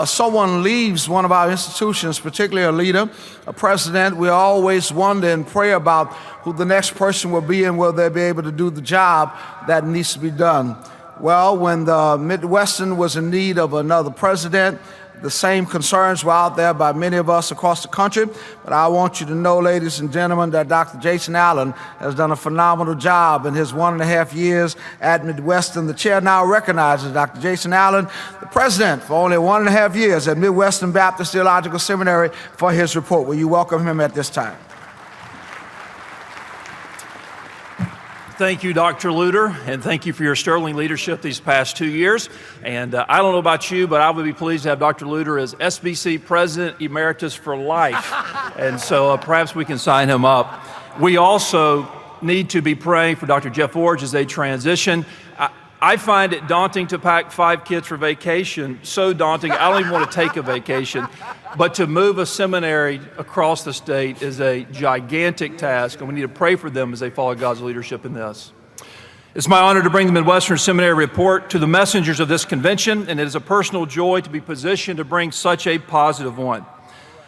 Someone leaves one of our institutions, particularly a leader, a president, we always wonder and pray about who the next person will be and will they be able to do the job that needs to be done. Well, when the Midwestern was in need of another president, the same concerns were out there by many of us across the country. But I want you to know, ladies and gentlemen, that Dr. Jason Allen has done a phenomenal job in his 1.5 years at Midwestern. The chair now recognizes Dr. Jason Allen, the president for only 1.5 years at Midwestern Baptist Theological Seminary, for his report. Will you welcome him at this time? Thank you, Dr. Luter, and thank you for your sterling leadership these past 2 years. And I don't know about you, but I would be pleased to have Dr. Luter as SBC President Emeritus for life. And so perhaps we can sign him up. We also need to be praying for Dr. Jeff Orge as they transition. I find it daunting to pack 5 kids for vacation, so daunting, I don't even want to take a vacation. But to move a seminary across the state is a gigantic task, and we need to pray for them as they follow God's leadership in this. It's my honor to bring the Midwestern Seminary report to the messengers of this convention, and it is a personal joy to be positioned to bring such a positive one.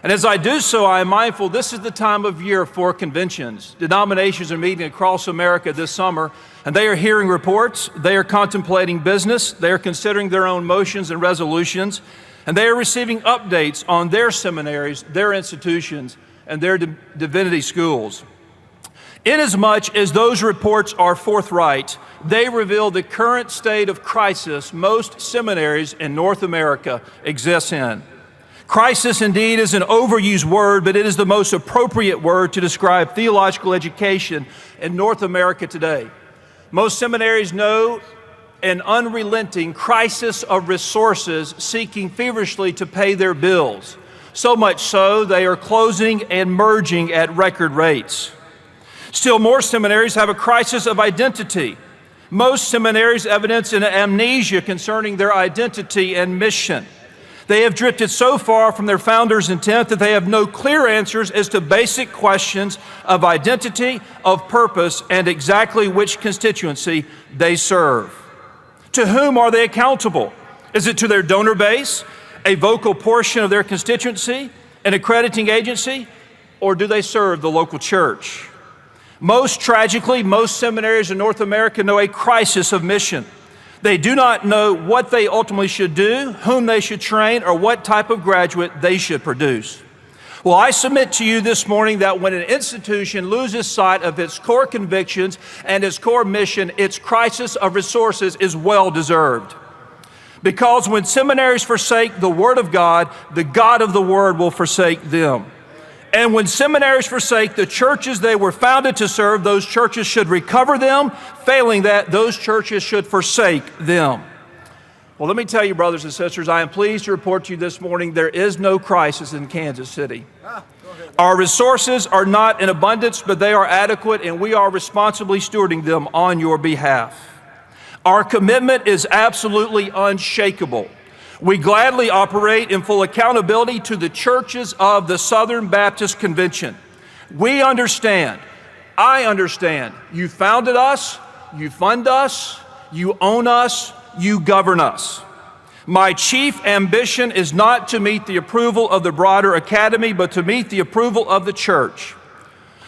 And as I do so, I am mindful this is the time of year for conventions. Denominations are meeting across America this summer, and they are hearing reports, they are contemplating business, they are considering their own motions and resolutions, and they are receiving updates on their seminaries, their institutions, and their divinity schools. Inasmuch as those reports are forthright, they reveal the current state of crisis most seminaries in North America exist in. Crisis indeed is an overused word, but it is the most appropriate word to describe theological education in North America today. Most seminaries know an unrelenting crisis of resources seeking feverishly to pay their bills. So much so, they are closing and merging at record rates. Still more seminaries have a crisis of identity. Most seminaries evidence an amnesia concerning their identity and mission. They have drifted so far from their founders' intent that they have no clear answers as to basic questions of identity, of purpose, and exactly which constituency they serve. To whom are they accountable? Is it to their donor base, a vocal portion of their constituency, an accrediting agency, or do they serve the local church? Most tragically, most seminaries in North America know a crisis of mission. They do not know what they ultimately should do, whom they should train, or what type of graduate they should produce. Well, I submit to you this morning that when an institution loses sight of its core convictions and its core mission, its crisis of resources is well deserved. Because when seminaries forsake the Word of God, the God of the Word will forsake them. And when seminaries forsake the churches they were founded to serve, those churches should recover them. Failing that, those churches should forsake them. Well, let me tell you, brothers and sisters, I am pleased to report to you this morning there is no crisis in Kansas City. Our resources are not in abundance, but they are adequate, and we are responsibly stewarding them on your behalf. Our commitment is absolutely unshakable. We gladly operate in full accountability to the churches of the Southern Baptist Convention. We understand, I understand, you founded us, you fund us, you own us, you govern us. My chief ambition is not to meet the approval of the broader academy, but to meet the approval of the church.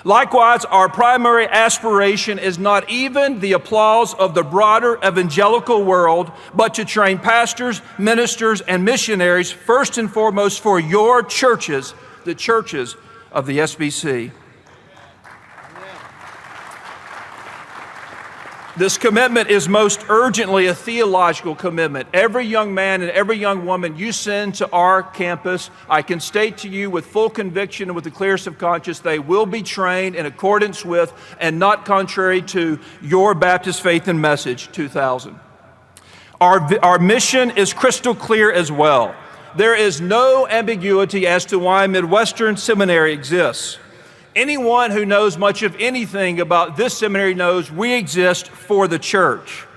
Likewise, our primary aspiration is not even the applause of the broader evangelical world, but to train pastors, ministers, and missionaries first and foremost for your churches, the churches of the SBC. This commitment is most urgently a theological commitment. Every young man and every young woman you send to our campus, I can state to you with full conviction and with the clearest of conscience, they will be trained in accordance with and not contrary to your Baptist Faith and Message 2000. Our mission is crystal clear as well. There is no ambiguity as to why Midwestern Seminary exists. Anyone who knows much of anything about this seminary knows we exist for the church.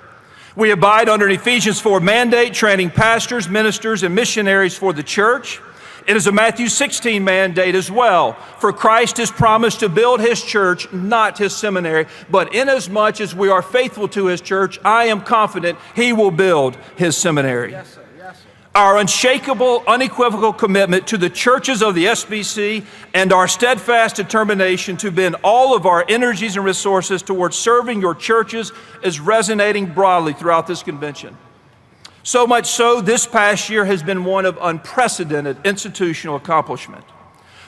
We abide under an Ephesians 4 mandate, training pastors, ministers, and missionaries for the church. It is a Matthew 16 mandate as well, for Christ has promised to build his church, not his seminary. But inasmuch as we are faithful to his church, I am confident he will build his seminary. Yes, sir. Yes, sir. our unshakable, unequivocal commitment to the churches of the SBC, and our steadfast determination to bend all of our energies and resources towards serving your churches is resonating broadly throughout this convention. So much so, this past year has been one of unprecedented institutional accomplishment.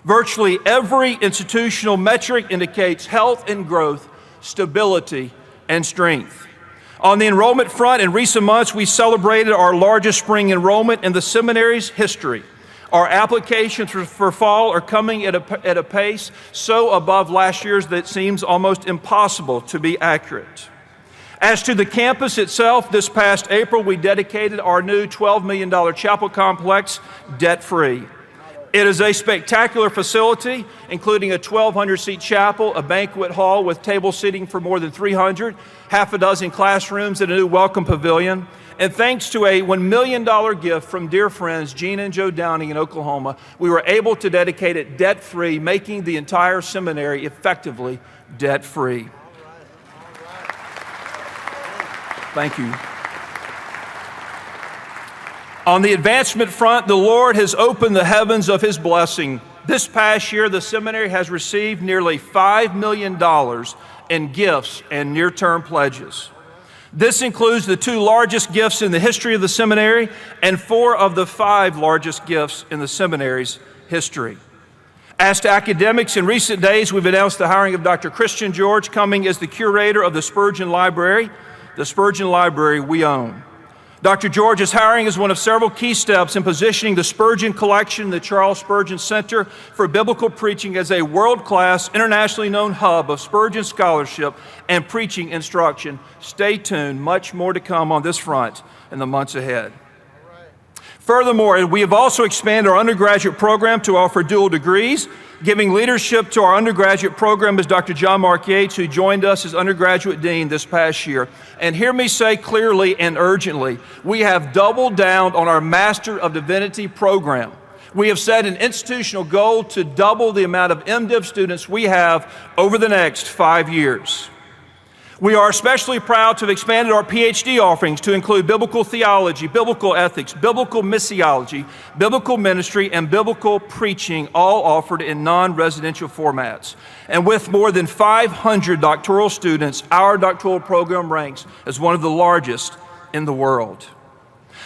Virtually every institutional metric indicates health and growth, stability and strength. On the enrollment front, in recent months, we celebrated our largest spring enrollment in the seminary's history. Our applications for fall are coming at a pace so above last year's that it seems almost impossible to be accurate. As to the campus itself, this past April, we dedicated our new $12 million chapel complex debt-free. It is a spectacular facility, including a 1,200-seat chapel, a banquet hall with table seating for more than 300, half a dozen classrooms, and a new welcome pavilion. And thanks to a $1 million gift from dear friends Gina and Joe Downing in Oklahoma, we were able to dedicate it debt-free, making the entire seminary effectively debt-free. Thank you. On the advancement front, the Lord has opened the heavens of His blessing. This past year, the seminary has received nearly $5 million in gifts and near-term pledges. This includes the 2 largest gifts in the history of the seminary and 4 of the 5 largest gifts in the seminary's history. As to academics, in recent days, we've announced the hiring of Dr. Christian George coming as the curator of the Spurgeon Library we own. Dr. George's hiring is one of several key steps in positioning the Spurgeon Collection, the Charles Spurgeon Center for Biblical Preaching, as a world-class, internationally known hub of Spurgeon scholarship and preaching instruction. Stay tuned, much more to come on this front in the months ahead. Furthermore, we have also expanded our undergraduate program to offer dual degrees. Giving leadership to our undergraduate program is Dr. John Mark Yates, who joined us as undergraduate dean this past year. And hear me say clearly and urgently, we have doubled down on our Master of Divinity program. We have set an institutional goal to double the amount of MDiv students we have over the next 5 years. We are especially proud to have expanded our PhD offerings to include biblical theology, biblical ethics, biblical missiology, biblical ministry, and biblical preaching, all offered in non-residential formats. And with more than 500 doctoral students, our doctoral program ranks as one of the largest in the world.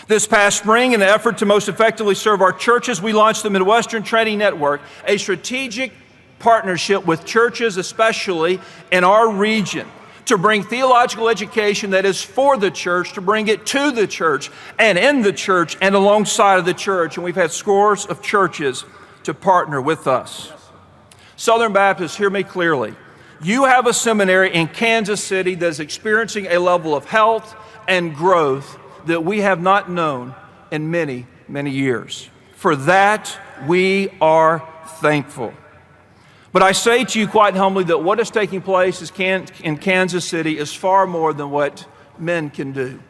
This past spring, in an effort to most effectively serve our churches, we launched the Midwestern Training Network, a strategic partnership with churches, especially in our region, to bring theological education that is for the church, to bring it to the church and in the church and alongside of the church. And we've had scores of churches to partner with us. Southern Baptists, hear me clearly. You have a seminary in Kansas City that is experiencing a level of health and growth that we have not known in many, many years. For that, we are thankful. But I say to you quite humbly that what is taking place in Kansas City is far more than what men can do.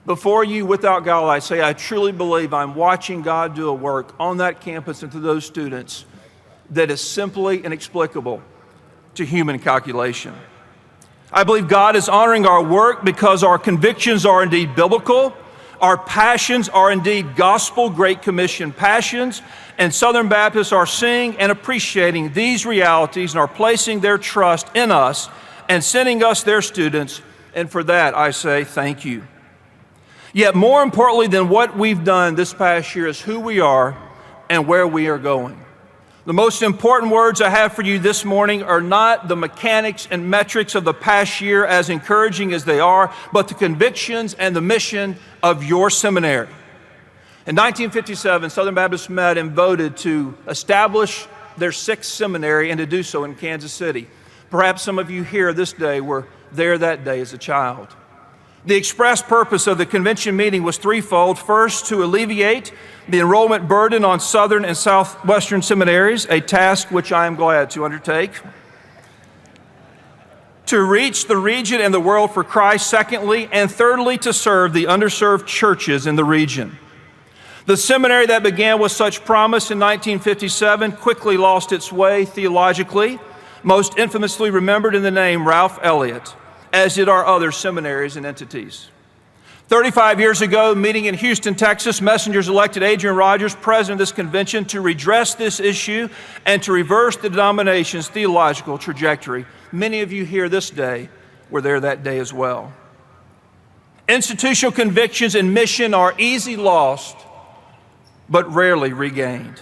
Before you, without guile, I say I truly believe I'm watching God do a work on that campus and to those students that is simply inexplicable to human calculation. I believe God is honoring our work because our convictions are indeed biblical, our passions are indeed gospel Great Commission passions, and Southern Baptists are seeing and appreciating these realities and are placing their trust in us and sending us their students, and for that I say thank you. Yet more importantly than what we've done this past year is who we are and where we are going. The most important words I have for you this morning are not the mechanics and metrics of the past year, as encouraging as they are, but the convictions and the mission of your seminary. In 1957, Southern Baptists met and voted to establish their 6th seminary and to do so in Kansas City. Perhaps some of you here this day were there that day as a child. The express purpose of the convention meeting was threefold. First, to alleviate the enrollment burden on Southern and Southwestern seminaries, a task which I am glad to undertake. To reach the region and the world for Christ, secondly, and thirdly, to serve the underserved churches in the region. The seminary that began with such promise in 1957 quickly lost its way theologically, most infamously remembered in the name Ralph Elliott, as did our other seminaries and entities. 35 years ago, meeting in Houston, Texas, messengers elected Adrian Rogers president of this convention to redress this issue and to reverse the denomination's theological trajectory. Many of you here this day were there that day as well. Institutional convictions and mission are easily lost, but rarely regained.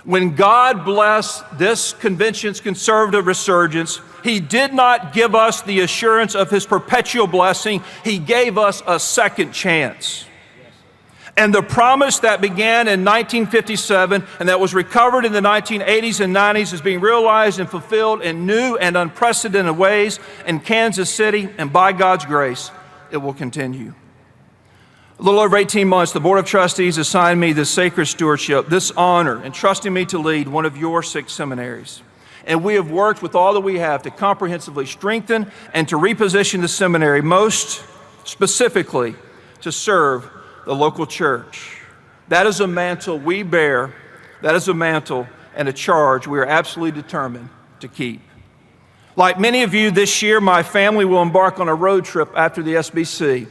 When God blessed this convention's conservative resurgence, He did not give us the assurance of His perpetual blessing. He gave us a second chance. And the promise that began in 1957 and that was recovered in the 1980s and 90s is being realized and fulfilled in new and unprecedented ways in Kansas City, and by God's grace, it will continue. A little over 18 months, the Board of Trustees assigned me this sacred stewardship, this honor, entrusting me to lead one of your 6 seminaries. And we have worked with all that we have to comprehensively strengthen and to reposition the seminary, most specifically to serve the local church. That is a mantle we bear. That is a mantle and a charge we are absolutely determined to keep. Like many of you, this year my family will embark on a road trip after the SBC.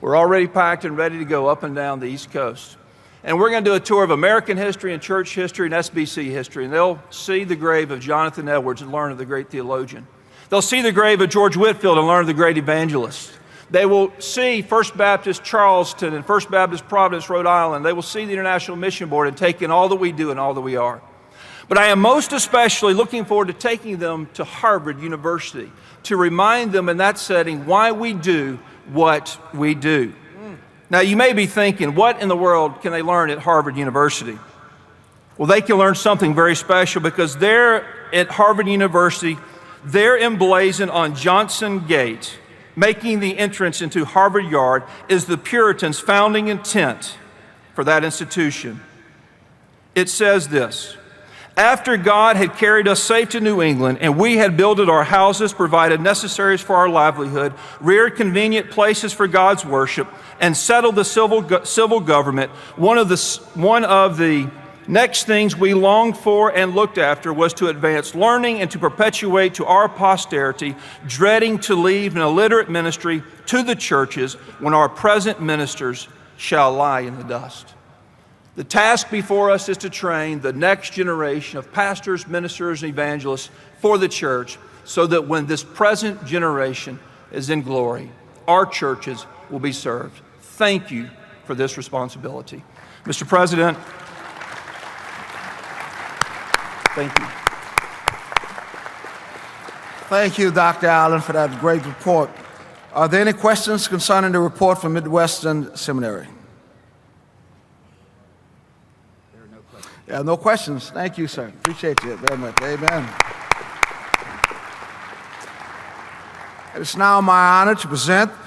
We're already packed and ready to go up and down the East Coast. And we're going to do a tour of American history and church history and SBC history. And they'll see the grave of Jonathan Edwards and learn of the great theologian. They'll see the grave of George Whitefield and learn of the great evangelist. They will see First Baptist Charleston and First Baptist Providence, Rhode Island. They will see the International Mission Board and take in all that we do and all that we are. But I am most especially looking forward to taking them to Harvard University to remind them in that setting why we do what we do. Now, you may be thinking, what in the world can they learn at Harvard University? Well, they can learn something very special because there at Harvard University, they're emblazoned on Johnson Gate, making the entrance into Harvard Yard, is the Puritans' founding intent for that institution. It says this: after God had carried us safe to New England and we had builded our houses, provided necessaries for our livelihood, reared convenient places for God's worship, and settled the civil government, one of the next things we longed for and looked after was to advance learning and to perpetuate to our posterity, dreading to leave an illiterate ministry to the churches when our present ministers shall lie in the dust. The task before us is to train the next generation of pastors, ministers, and evangelists for the church so that when this present generation is in glory, our churches will be served. Thank you for this responsibility. Mr. President, thank you. Thank you, Dr. Allen, for that great report. Are there any questions concerning the report from Midwestern Seminary? Yeah, no questions. Thank you, sir. Appreciate you very much. Amen. It is now my honor to present